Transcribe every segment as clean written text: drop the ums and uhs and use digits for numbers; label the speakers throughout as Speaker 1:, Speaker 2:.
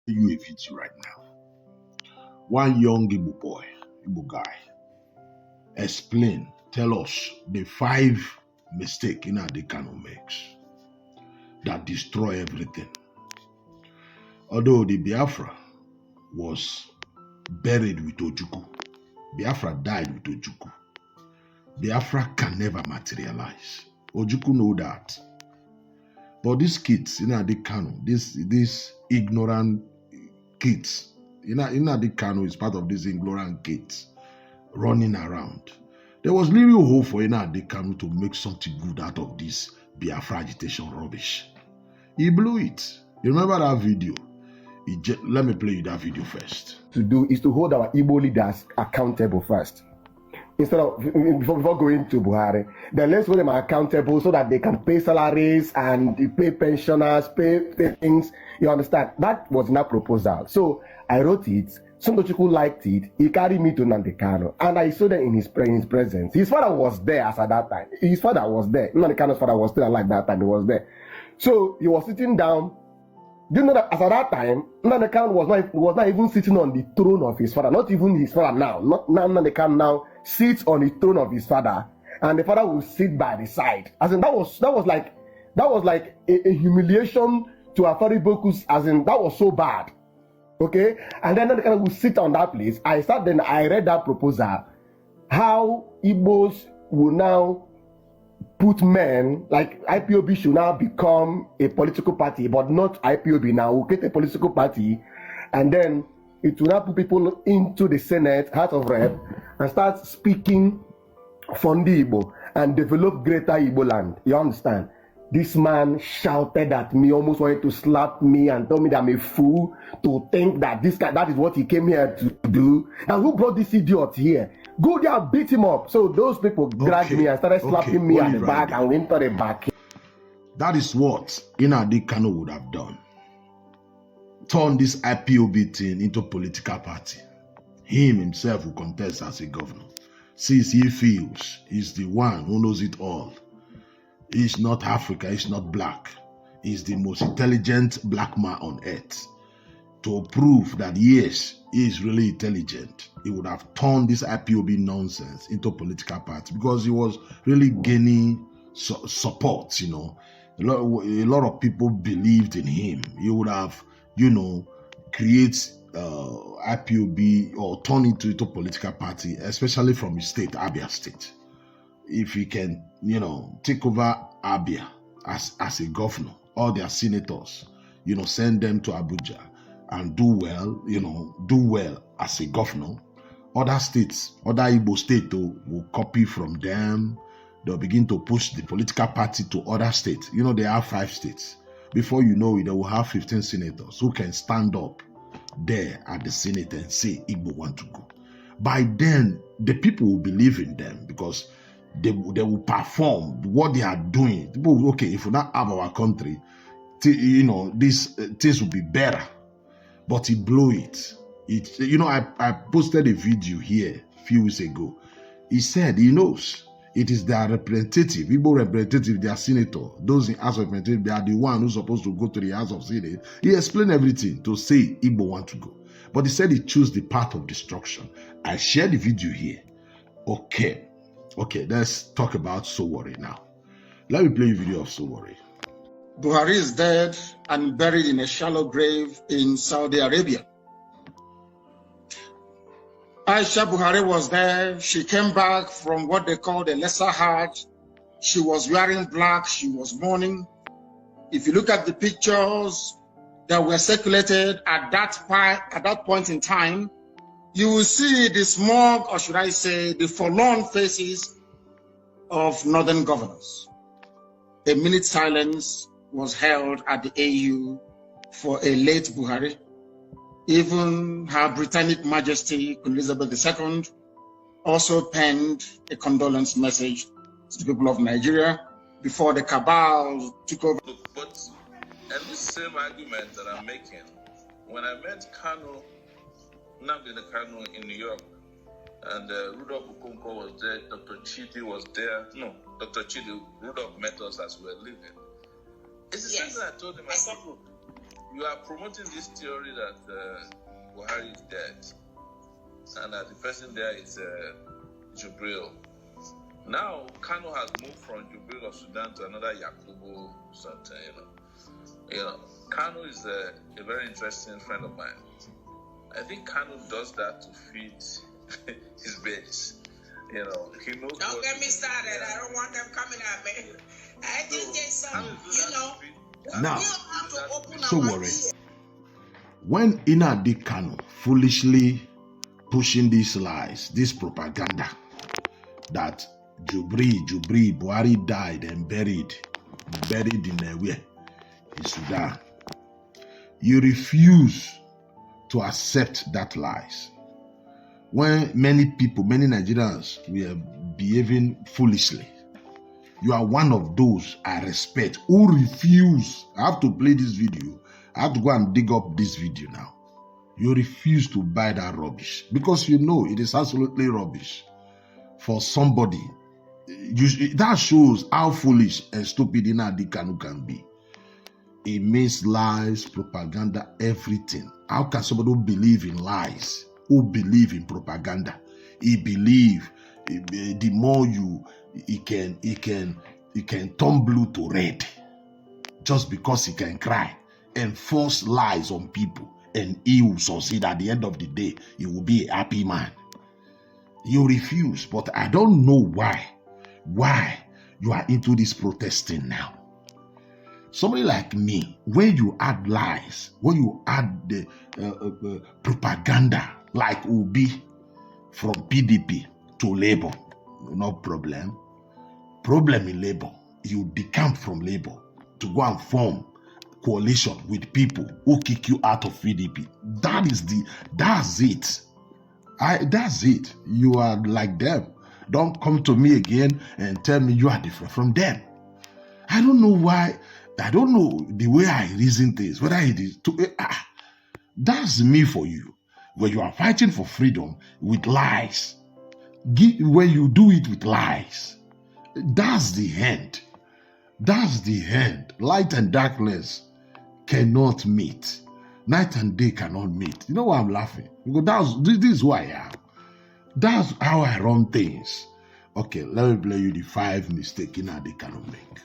Speaker 1: You a video right now. One young Igbo boy, Igbo guy, tell us the 5 mistakes Nnamdi Kanu makes that destroy everything. Although the Biafra was buried with Ojukwu, Biafra died with Ojukwu. Biafra can never materialize. Ojukwu know that. But these kids, Nnamdi Kanu, these ignorant kids, Nnamdi Kanu is part of these ignorant kids running around. There was little hope for Nnamdi Kanu to make something good out of this Biafra agitation rubbish. He blew it. You remember that video? Let me play you that video first.
Speaker 2: To do is to hold our Igbo leaders accountable first. Instead of before going to Buhari, then let's hold them accountable so that they can pay salaries and pay pensioners, pay things. You understand? That was not proposal. So I wrote it. Some people liked it. He carried me to Nnamdi Kanu, and I saw them in his presence. His father was there as at that time. His father was there. Nnamdi Kanu's father was still alive that time. He was there. So he was sitting down. Do you know that as at that time, Nnamdi Kanu was not even sitting on the throne of his father. Not even his father now. Not Nnamdi Kanu now sits on the throne of his father, and the father will sit by the side. As in that was like a humiliation to Afari Bokus. As in that was so bad. Okay, and then Nnamdi Kanu will sit on that place. I read that proposal, how Igbos will now put men, like IPOB should now become a political party, but not IPOB now. We'll get a political party, and then it will now put people into the Senate, House of Rep, and start speaking Fondi Igbo and develop greater Igbo land. You understand? This man shouted at me, almost wanted to slap me and told me that I'm a fool to think that this guy, that is what he came here to do. And who brought this idiot here? Go there, beat him up. So those people grabbed me and started slapping me at the back and went to the back.
Speaker 1: That is what Nnamdi Kanu would have done. Turn this IPOB thing into a political party. Him himself will contest as a governor. Since he feels he's the one who knows it all. He's not Africa, he's not black. He's the most intelligent black man on earth. To prove that yes, he is really intelligent, he would have turned this IPOB nonsense into a political party because he was really gaining support, you know. A lot of people believed in him. He would have, you know, create IPOB or turn it into a political party, especially from his state, Abia State. If he can, you know, take over Abia as a governor, all their senators, you know, send them to Abuja and do well, you know, do well as a governor. Other states, other Igbo states will copy from them. They'll begin to push the political party to other states. You know, they have 5 states. Before you know it, they will have 15 senators who can stand up there at the Senate and say Igbo want to go. By then, the people will believe in them because they will perform what they are doing. People, okay, if we not have our country, you know, these things will be better. But he blew it. You know, I posted a video here a few weeks ago. He said he knows it is their representative, Igbo representative, their senator, those in House of Representatives, they are the one who's supposed to go to the House of Senate. He explained everything to say Igbo want to go. But he said he chose the path of destruction. I shared the video here. Okay, let's talk about Sowore now. Let me play a video of Sowore.
Speaker 3: Buhari is dead and buried in a shallow grave in Saudi Arabia. Aisha Buhari was there. She came back from what they call the lesser Hajj. She was wearing black. She was mourning. If you look at the pictures that were circulated at that point in time, you will see the smug, or should I say, the forlorn faces of northern governors. A minute silence was held at the AU for a late Buhari. Even Her Britannic Majesty Queen Elizabeth II also penned a condolence message to the people of Nigeria before the cabal took over.
Speaker 4: But, and this same argument that I'm making, when I met Nnamdi Kanu in New York, and Rudolph Okonkwo was there, Dr. Chidi was there. No, Dr. Chidi, Rudolph met us as we were leaving. It's the same thing I told him. I said, look, you are promoting this theory that Buhari is dead, and that the person there is Jubril. Now, Kanu has moved from Jubril of Sudan to another Yakubu something, Kanu is a very interesting friend of mine. I think Kanu does that to feed his base. He knows.
Speaker 5: Don't get me started. I don't want them coming at me. I just did something,
Speaker 1: Now,
Speaker 5: we don't have to open
Speaker 1: so
Speaker 5: our
Speaker 1: worried.
Speaker 5: ears.
Speaker 1: When Nnamdi Kanu foolishly pushing these lies, this propaganda that Jubril, Buhari died and buried in where? In Sudan. You refuse to accept that lies. When many people, many Nigerians were behaving foolishly, you are one of those I respect who refuse. I have to play this video. I have to go and dig up this video now. You refuse to buy that rubbish because you know it is absolutely rubbish for somebody. That shows how foolish and stupid Nnamdi Kanu can be. It means lies, propaganda, everything. How can somebody who believe in lies, who believe in propaganda, he believe the more he can turn blue to red just because he can cry and force lies on people, and he will succeed at the end of the day. He will be a happy man. You refuse, but I don't know why you are into this protesting now. Somebody like me, when you add lies, when you add the propaganda like Obi from PDP to Labour, no problem. Problem in Labour, you decamp from Labour to go and form coalition with people who kick you out of PDP. That's it. That's it. You are like them. Don't come to me again and tell me you are different from them. I don't know why. I don't know the way I reason things, whether it is that's me for you. When you are fighting for freedom with lies, when you do it with lies, that's the end. That's the end. Light and darkness cannot meet. Night and day cannot meet. You know why I'm laughing? Because this is who I am. That's how I run things. Okay, let me play you the 5 mistakes Nnamdi Kanu make.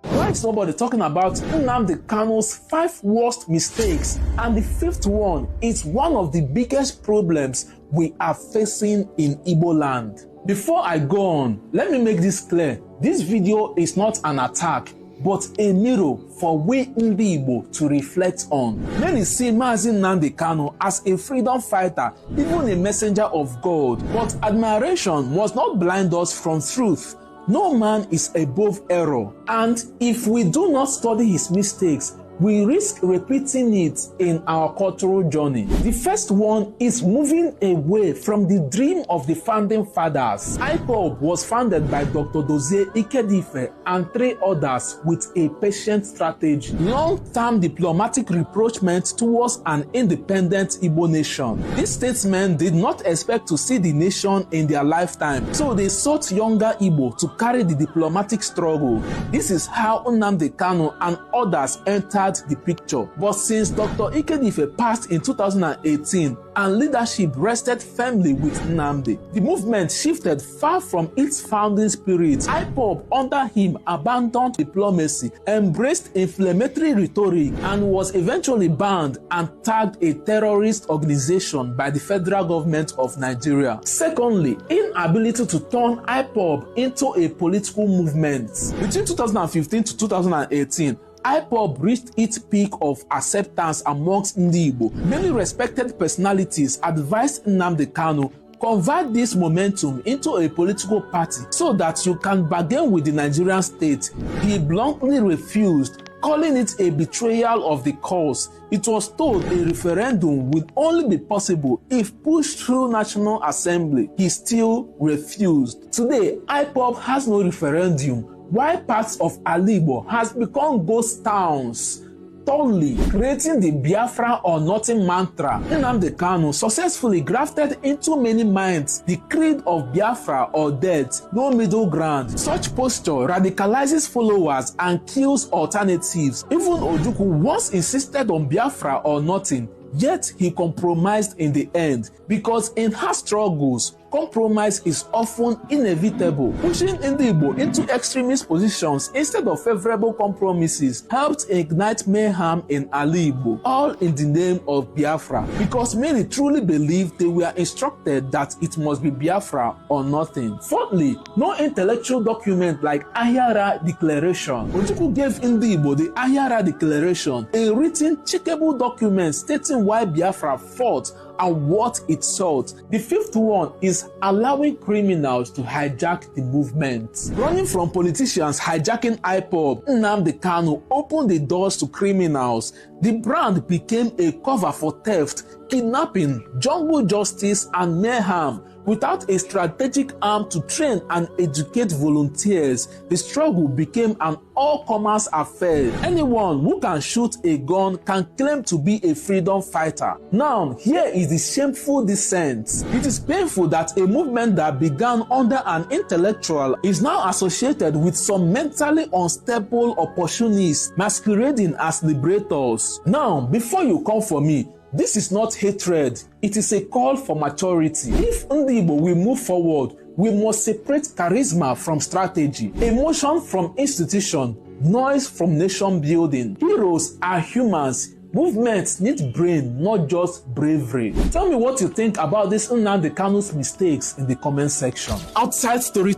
Speaker 6: Why is somebody talking about Nnamdi Kanu's 5 worst mistakes? And the 5th one is one of the biggest problems we are facing in Igbo land. Before I go on, let me make this clear. This video is not an attack, but a mirror for we Ndi Igbo to reflect on. Many see Mazi Nnamdi Kanu as a freedom fighter, even a messenger of God. But admiration must not blind us from truth. No man is above error, and if we do not study his mistakes, we risk repeating it in our cultural journey. The first one is moving away from the dream of the founding fathers. ipob was founded by Dr. Dozie Ikedife and 3 others with a patient strategy. Long-term diplomatic rapprochement towards an independent Igbo nation. These statesmen did not expect to see the nation in their lifetime, so they sought younger Igbo to carry the diplomatic struggle. This is how Nnamdi Kanu and others entered the picture. But since Dr. Ikedife passed in 2018 and leadership rested firmly with Nnamdi, the movement shifted far from its founding spirit. ipob under him abandoned diplomacy, embraced inflammatory rhetoric, and was eventually banned and tagged a terrorist organization by the federal government of Nigeria. Secondly, inability to turn ipob into a political movement. Between 2015 to 2018, ipob reached its peak of acceptance amongst Ndi Igbo. Many respected personalities advised Nnamdi Kanu convert this momentum into a political party so that you can bargain with the Nigerian state. He bluntly refused, calling it a betrayal of the cause. It was told a referendum would only be possible if pushed through National Assembly. He still refused. Today, ipob has no referendum, while parts of Aligbo has become ghost towns. Thirdly, creating the Biafra or nothing mantra. Nnamdi Kanu successfully grafted into many minds the creed of Biafra or death, no middle ground. Such posture radicalizes followers and kills alternatives. Even Ojukwu once insisted on Biafra or nothing, yet he compromised in the end, because in her struggles, compromise is often inevitable. Pushing Ndi Igbo into extremist positions instead of favorable compromises helped ignite mayhem in Ali Igbo, all in the name of Biafra, because many truly believed they were instructed that it must be Biafra or nothing. Fourthly, no intellectual document like Ahịara Declaration. Ojukwu gave Ndi Igbo the Ahịara Declaration, a written, checkable document stating why Biafra fought and what it sought. The fifth one is allowing criminals to hijack the movement. Running from politicians hijacking ipob, Nnamdi Kanu opened the doors to criminals. The brand became a cover for theft, kidnapping, jungle justice, and mayhem. Without a strategic arm to train and educate volunteers, the struggle became an all-comers affair. Anyone who can shoot a gun can claim to be a freedom fighter. Now, here is the shameful descent. It is painful that a movement that began under an intellectual is now associated with some mentally unstable opportunists masquerading as liberators. Now, before you come for me, this is not hatred, it is a call for maturity. If Ndi Igbo will move forward, we must separate charisma from strategy, emotion from institution, noise from nation building. Heroes are humans. Movements need brain, not just bravery. Tell me what you think about this Nnamdi Kanu's mistakes in the comment section. Outside story.